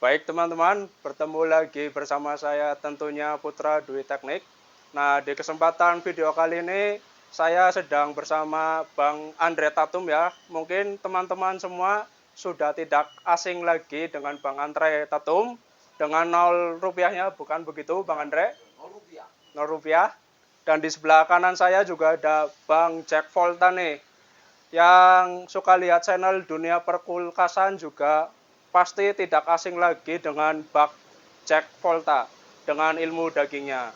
Baik teman-teman, bertemu lagi bersama saya tentunya Putra Dwi Teknik. Nah, di kesempatan video kali ini saya sedang bersama Bang Andre Tatum ya. Mungkin teman-teman semua sudah tidak asing lagi dengan Bang Andre Tatum dengan 0 rupiahnya, bukan begitu Bang Andre? 0 rupiah. Dan di sebelah kanan saya juga ada Bang Jack Volta nih. Yang suka lihat channel Dunia Perkulkasan juga pasti tidak asing lagi dengan Bang Jack Volta dengan ilmu dagingnya.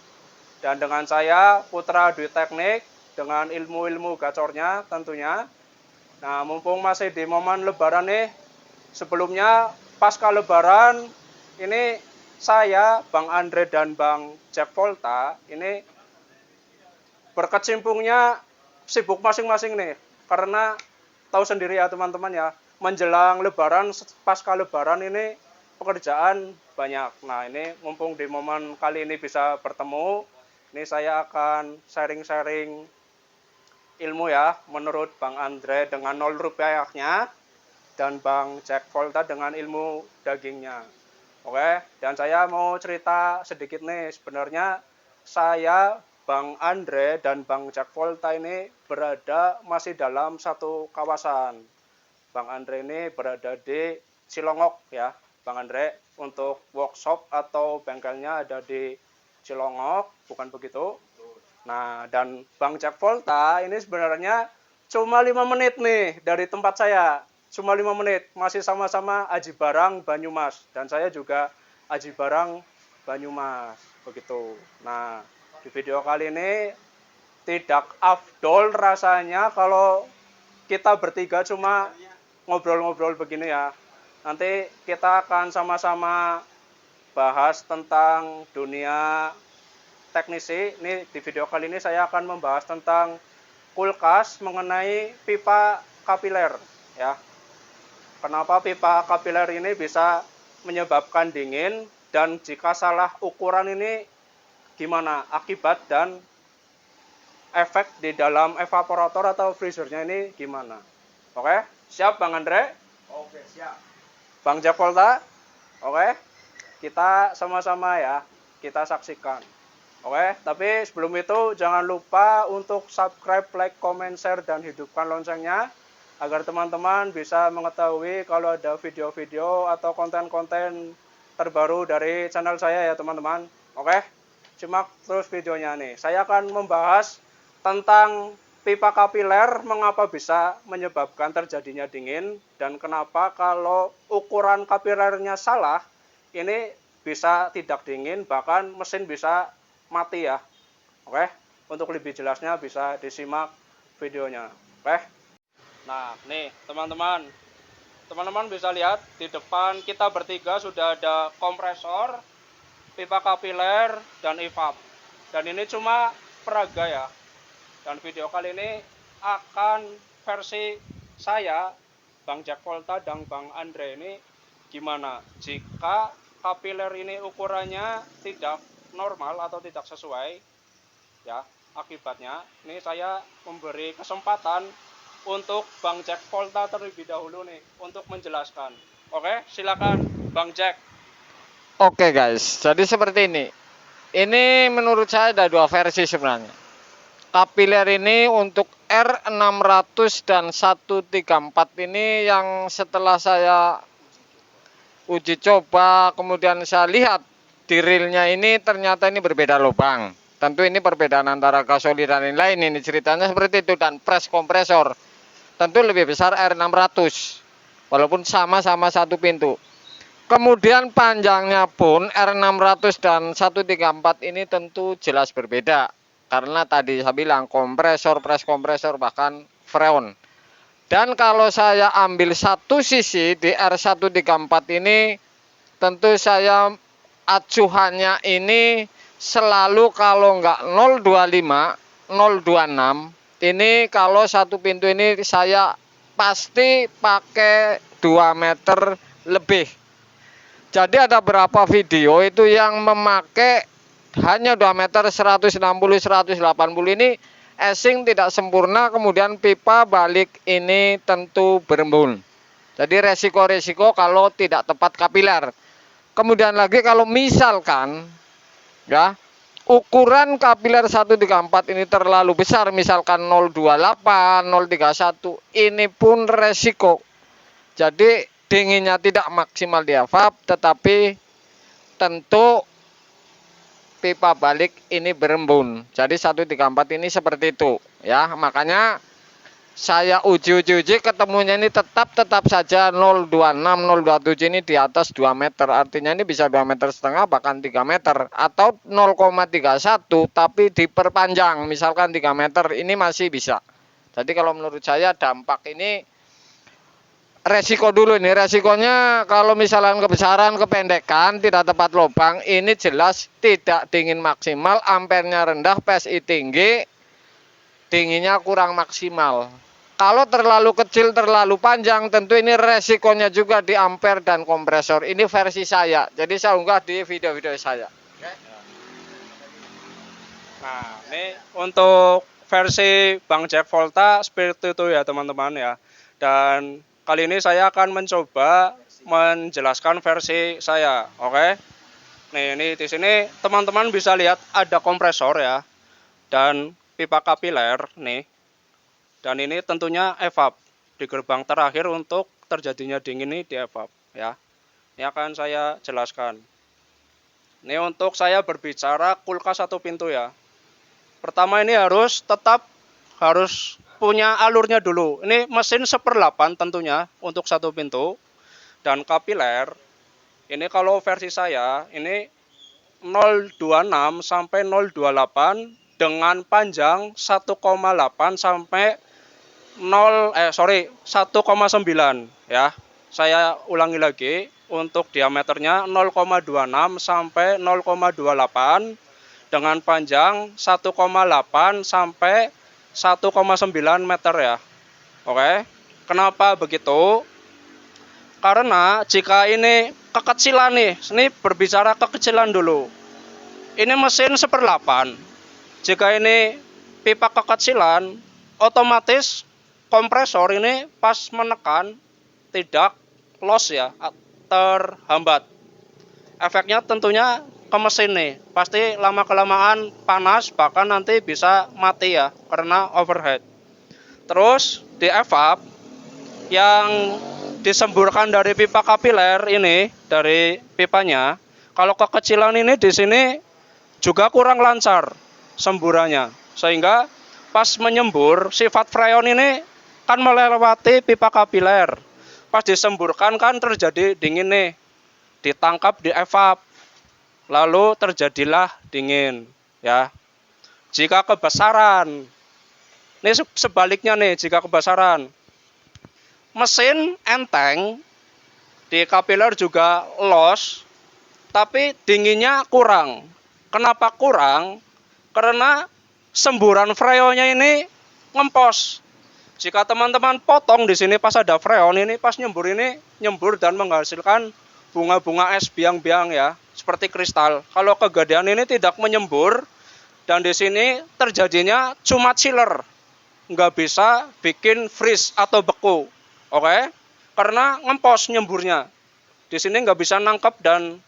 Dan dengan saya Putra Dwi Teknik dengan ilmu-ilmu gacornya tentunya. Nah, mumpung masih di momen lebaran nih, sebelumnya pasca lebaran ini saya, Bang Andre dan Bang Jack Volta ini berkecimpungnya sibuk masing-masing nih. Karena tahu sendiri ya teman-teman ya, menjelang lebaran, pasca lebaran ini pekerjaan banyak. Nah, ini mumpung di momen kali ini bisa bertemu, ini saya akan sharing-sharing ilmu ya, menurut Bang Andre dengan 0 rupiahnya dan Bang Jack Volta dengan ilmu dagingnya. Oke, dan saya mau cerita sedikit nih. Sebenarnya saya, Bang Andre dan Bang Jack Volta ini berada masih dalam satu kawasan. Bang Andre ini berada di Cilongok ya, Bang Andre. Untuk workshop atau bengkelnya ada di Cilongok, bukan begitu? Nah, dan Bang Jack Volta ini sebenarnya cuma 5 menit nih dari tempat saya. Cuma 5 menit, masih sama-sama Aji Barang Banyumas. Dan saya juga Aji Barang Banyumas, begitu. Nah, di video kali ini tidak afdol rasanya kalau kita bertiga cuma ngobrol-ngobrol begini ya. Nanti kita akan sama-sama bahas tentang dunia teknisi. Ini di video kali ini saya akan membahas tentang kulkas mengenai pipa kapiler ya. Kenapa pipa kapiler ini bisa menyebabkan dingin dan jika salah ukuran ini gimana akibat dan efek di dalam evaporator atau freezernya ini gimana. Oke, siap Bang Andre? Oke, siap. Bang Jack Volta? Oke, kita sama-sama ya, kita saksikan. Oke, tapi sebelum itu jangan lupa untuk subscribe, like, comment, share, dan hidupkan loncengnya agar teman-teman bisa mengetahui kalau ada video-video atau konten-konten terbaru dari channel saya ya teman-teman. Oke, simak terus videonya nih. Saya akan membahas tentang pipa kapiler, mengapa bisa menyebabkan terjadinya dingin, dan kenapa kalau ukuran kapilernya salah, ini bisa tidak dingin, bahkan mesin bisa mati ya. Oke, untuk lebih jelasnya bisa disimak videonya. Oke. Nah, nih teman-teman. Teman-teman bisa lihat di depan kita bertiga sudah ada kompresor, pipa kapiler, dan evap. Dan ini cuma peraga ya. Dan video kali ini akan versi saya, Bang Jack Volta dan Bang Andre ini gimana jika kapiler ini ukurannya tidak normal atau tidak sesuai ya, akibatnya ini saya memberi kesempatan untuk Bang Jack Volta terlebih dahulu nih untuk menjelaskan. Oke, silakan Bang Jack. Oke guys, jadi seperti ini. Ini menurut saya ada dua versi sebenarnya. Kapiler ini untuk R600 dan 134 ini yang setelah saya uji coba, kemudian saya lihat di reelnya ini ternyata ini berbeda lubang. Tentu ini perbedaan antara gasolin dan lain-lain, ini ceritanya seperti itu. Dan press kompresor tentu lebih besar R600 walaupun sama-sama satu pintu. Kemudian panjangnya pun R600 dan 134 ini tentu jelas berbeda. Karena tadi saya bilang kompresor, press kompresor, bahkan freon. Dan kalau saya ambil satu sisi di R134 ini, tentu saya acuhannya ini selalu kalau enggak 025, 026. Ini kalau satu pintu ini saya pasti pakai 2 meter lebih. Jadi ada beberapa video itu yang memakai hanya 2 meter 160, 180 ini esing tidak sempurna, kemudian pipa balik ini tentu berembun. Jadi resiko-resiko kalau tidak tepat kapiler. Kemudian lagi kalau misalkan ya ukuran kapiler 134 ini terlalu besar, misalkan 028, 031, ini pun resiko. Jadi dinginnya tidak maksimal di evap, tetapi tentu pipa balik ini berembun. Jadi 134 ini seperti itu ya. Makanya saya uji ketemunya ini tetap saja 026, 027 ini di atas 2 meter. Artinya ini bisa 2 meter setengah bahkan 3 meter. Atau 0,31 tapi diperpanjang misalkan 3 meter, ini masih bisa. Jadi kalau menurut saya dampak ini resiko dulu nih. Resikonya kalau misalnya kebesaran, kependekan, tidak tepat lubang, ini jelas tidak dingin maksimal, ampernya rendah, PSI tinggi, dinginnya kurang maksimal. Kalau terlalu kecil, terlalu panjang, tentu ini resikonya juga di ampere dan kompresor. Ini versi saya, jadi saya unggah di video-video saya. Nah, ini untuk versi Bang Jack Volta seperti itu ya teman-teman ya. Dan kali ini saya akan mencoba menjelaskan versi saya, oke? Nih, ini di sini teman-teman bisa lihat ada kompresor ya, dan pipa kapiler nih. Dan ini tentunya evap di gerbang terakhir untuk terjadinya dingin ini di evap ya. Ini akan saya jelaskan. Ini untuk saya berbicara kulkas satu pintu ya. Pertama ini harus punya alurnya dulu. Ini mesin 1/8 tentunya untuk satu pintu. Dan kapiler, ini kalau versi saya, ini 026 sampai 028 dengan panjang 1,8 sampai 1,9 ya. Saya ulangi lagi, untuk diameternya 0,26 sampai 0,28 dengan panjang 1,8 sampai 1,9 meter ya. Oke. Kenapa begitu? Karena jika ini kekecilan nih, ini berbicara kekecilan dulu. Ini mesin 1/8. Jika ini pipa kekecilan, otomatis kompresor ini pas menekan tidak loss ya, terhambat. Efeknya tentunya ke mesin nih, pasti lama-kelamaan panas, bahkan nanti bisa mati ya, karena overheat. Terus di evap yang disemburkan dari pipa kapiler ini, dari pipanya, kalau kekecilan ini di sini juga kurang lancar semburannya, sehingga pas menyembur sifat freon ini kan melewati pipa kapiler. Pas disemburkan kan terjadi dingin nih, ditangkap di evap, lalu terjadilah dingin ya. Jika kebesaran, ini sebaliknya nih, jika kebesaran mesin enteng, di kapiler juga loss, tapi dinginnya kurang. Kenapa kurang? Karena semburan freonnya ini ngempos. Jika teman-teman potong di sini pas ada freon ini, pas nyembur dan menghasilkan bunga-bunga es biang-biang ya, seperti kristal. Kalau kegedean ini tidak menyembur, dan di sini terjadinya cuma chiller, nggak bisa bikin freeze atau beku. Oke, karena ngempos nyemburnya. Di sini nggak bisa nangkep dan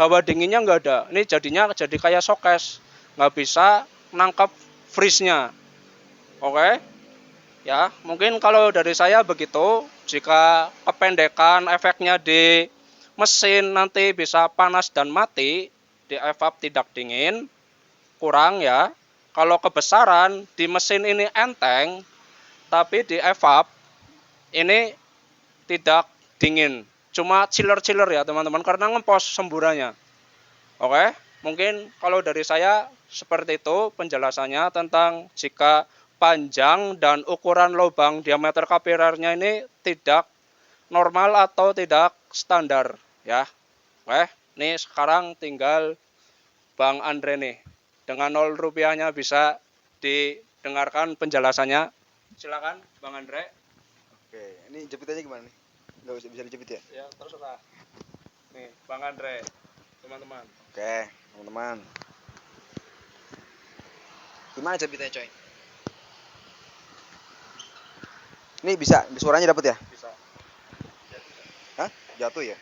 hawa dinginnya nggak ada. Ini jadinya jadi kayak showcase, nggak bisa nangkep freeze-nya. Oke, ya mungkin kalau dari saya begitu. Jika kependekan efeknya di mesin nanti bisa panas dan mati, di evap tidak dingin, kurang ya. Kalau kebesaran di mesin ini enteng, tapi di evap ini tidak dingin, cuma chiller ya teman-teman, karena ngempos semburannya. Oke, mungkin kalau dari saya seperti itu penjelasannya tentang jika panjang dan ukuran lubang diameter kapilernya ini tidak normal atau tidak standar ya. Oke, ini sekarang tinggal Bang Andre nih, dengan 0 rupiahnya bisa didengarkan penjelasannya. Silakan Bang Andre. Oke, ini jepitannya gimana nih? Nggak bisa dijepit ya? Ya, terserah. Nih, Bang Andre, teman-teman. Oke, teman-teman. Gimana jepitannya, coy? Ini bisa, suaranya dapat ya? Bisa. Hah? Jatuh ya?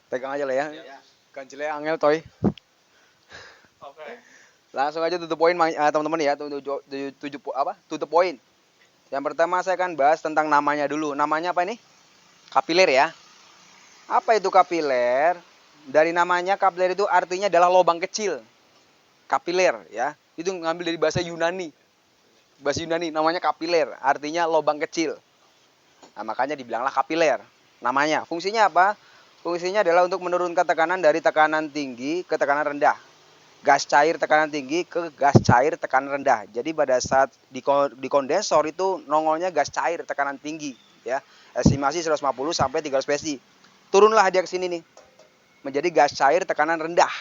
Pegang aja lah ya. Ganjelnya angel toy. Oke. Langsung aja to the point teman-teman ya. To the point. Yang pertama saya akan bahas tentang namanya dulu. Namanya apa ini? Kapiler ya. Apa itu kapiler? Dari namanya kapiler itu artinya adalah lubang kecil. Kapiler ya. Itu ngambil dari bahasa Yunani. Bahasa Yunani namanya kapiler, artinya lubang kecil. Nah, makanya dibilanglah kapiler. Namanya. Fungsinya apa? Fungsinya adalah untuk menurunkan tekanan dari tekanan tinggi ke tekanan rendah. Gas cair tekanan tinggi ke gas cair tekanan rendah. Jadi pada saat di kondensor itu nongolnya gas cair tekanan tinggi ya. Estimasi 150 sampai 300 PSI. Turunlah dia ke sini nih. Menjadi gas cair tekanan rendah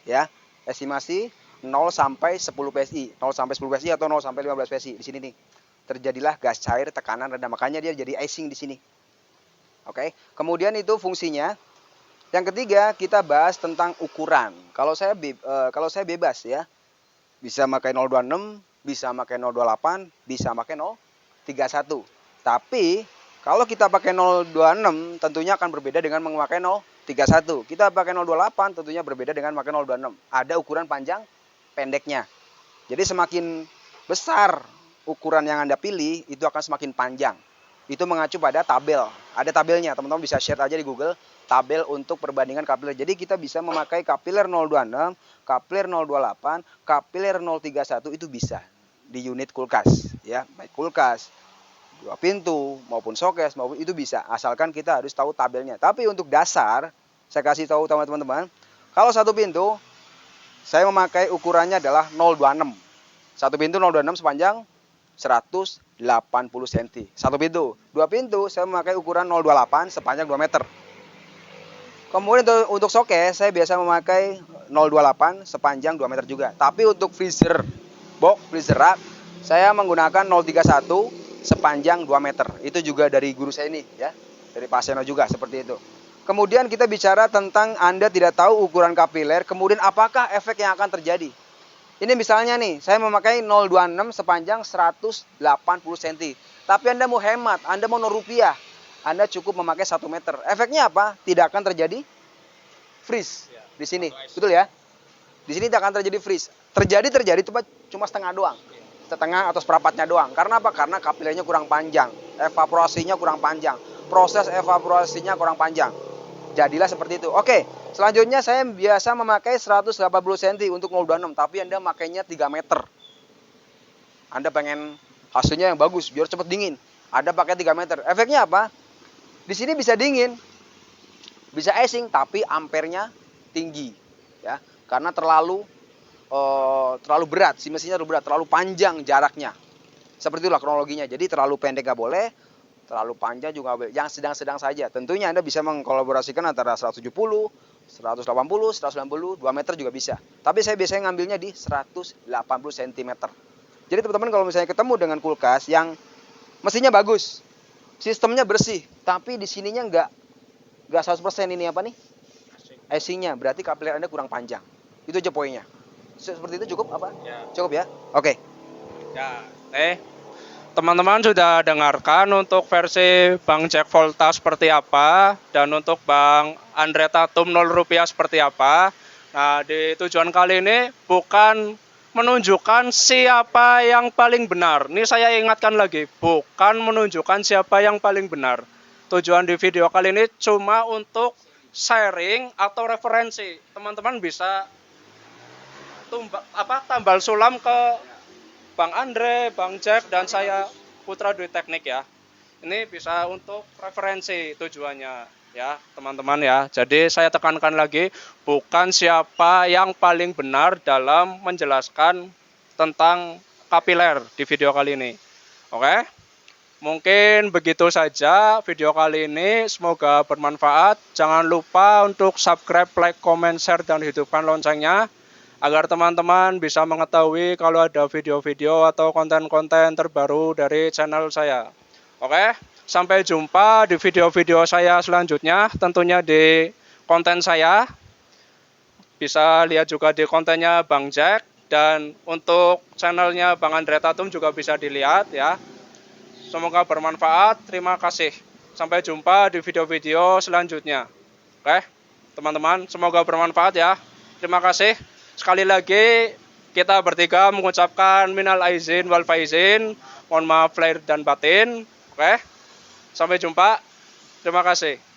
ya. Estimasi 0 sampai 10 PSI. 0 sampai 10 PSI atau 0 sampai 15 PSI di sini nih. Terjadilah gas cair tekanan rendah. Makanya dia jadi icing di sini. Oke. Kemudian itu fungsinya. Yang ketiga, kita bahas tentang ukuran. Kalau saya bebas ya. Bisa pakai 026, bisa pakai 028, bisa pakai 031. Tapi kalau kita pakai 026 tentunya akan berbeda dengan memakai 031. Kita pakai 028 tentunya berbeda dengan memakai 026. Ada ukuran panjang pendeknya. Jadi semakin besar ukuran yang Anda pilih, itu akan semakin panjang. Itu mengacu pada tabel. Ada tabelnya, teman-teman bisa share aja di Google. Tabel untuk perbandingan kapiler. Jadi kita bisa memakai kapiler 026, kapiler 028, kapiler 031 itu bisa di unit kulkas ya, baik kulkas 2 pintu maupun showcase maupun itu bisa, asalkan kita harus tahu tabelnya. Tapi untuk dasar saya kasih tahu teman-teman, kalau 1 pintu saya memakai ukurannya adalah 026. 1 pintu 026 sepanjang 180 cm. 1 pintu. 2 pintu saya memakai ukuran 028 sepanjang 2 meter. Kemudian untuk showcase saya biasa memakai 028 sepanjang 2 meter juga. Tapi untuk freezer box, freezer rack, saya menggunakan 031 sepanjang 2 meter. Itu juga dari guru saya ini ya. Dari Pak Seno juga seperti itu. Kemudian kita bicara tentang Anda tidak tahu ukuran kapiler, kemudian apakah efek yang akan terjadi. Ini misalnya nih, saya memakai 026 sepanjang 180 cm. Tapi Anda mau hemat, Anda mau Rp0. Anda cukup memakai 1 meter. Efeknya apa? Tidak akan terjadi freeze di sini. Betul ya? Di sini tidak akan terjadi freeze. Terjadi cuma setengah doang. Setengah atau seperempatnya doang. Karena apa? Karena kapilernya kurang panjang. Evaporasinya kurang panjang. Proses evaporasinya kurang panjang. Jadilah seperti itu. Oke, selanjutnya saya biasa memakai 180 cm untuk 026. Tapi Anda makainya 3 meter. Anda pengen hasilnya yang bagus, biar cepat dingin. Anda pakai 3 meter. Efeknya apa? Di sini bisa dingin, bisa icing, tapi ampernya tinggi, ya, karena terlalu berat, si mesinnya terlalu berat, terlalu panjang jaraknya. Seperti itulah kronologinya. Jadi terlalu pendek nggak boleh, terlalu panjang juga nggak boleh. Yang sedang-sedang saja. Tentunya Anda bisa mengkolaborasikan antara 170, 180, 190, 2 meter juga bisa. Tapi saya biasanya ngambilnya di 180 cm. Jadi teman-teman kalau misalnya ketemu dengan kulkas yang mesinnya bagus, sistemnya bersih, tapi di sininya nggak 100% ini apa nih? Icingnya, berarti kapiler Anda kurang panjang. Itu aja poinnya. Seperti itu cukup apa? Ya. Cukup ya? Oke. Ya, teman-teman sudah dengarkan untuk versi Bang Jack Volta seperti apa dan untuk Bang Andre Tatum Rp0 seperti apa. Nah, di tujuan kali ini bukan menunjukkan siapa yang paling benar. Ini saya ingatkan lagi, bukan menunjukkan siapa yang paling benar. Tujuan di video kali ini cuma untuk sharing atau referensi. Teman-teman bisa tambal sulam ke Bang Andre, Bang Jack, dan saya Putra Dwi Teknik ya. Ini bisa untuk referensi tujuannya ya teman-teman ya. Jadi saya tekankan lagi, bukan siapa yang paling benar dalam menjelaskan tentang kapiler di video kali ini. Oke, mungkin begitu saja video kali ini, semoga bermanfaat. Jangan lupa untuk subscribe, like, comment, share, dan hidupkan loncengnya agar teman-teman bisa mengetahui kalau ada video-video atau konten-konten terbaru dari channel saya. Oke, sampai jumpa di video-video saya selanjutnya, tentunya di konten saya. Bisa lihat juga di kontennya Bang Jack, dan untuk channelnya Bang Andre Tatum juga bisa dilihat ya. Semoga bermanfaat, terima kasih. Sampai jumpa di video-video selanjutnya. Oke, teman-teman. Semoga bermanfaat ya. Terima kasih. Sekali lagi kita bertiga mengucapkan minal aizin wal faizin. Mohon maaf lahir dan batin. Oke. Sampai jumpa. Terima kasih.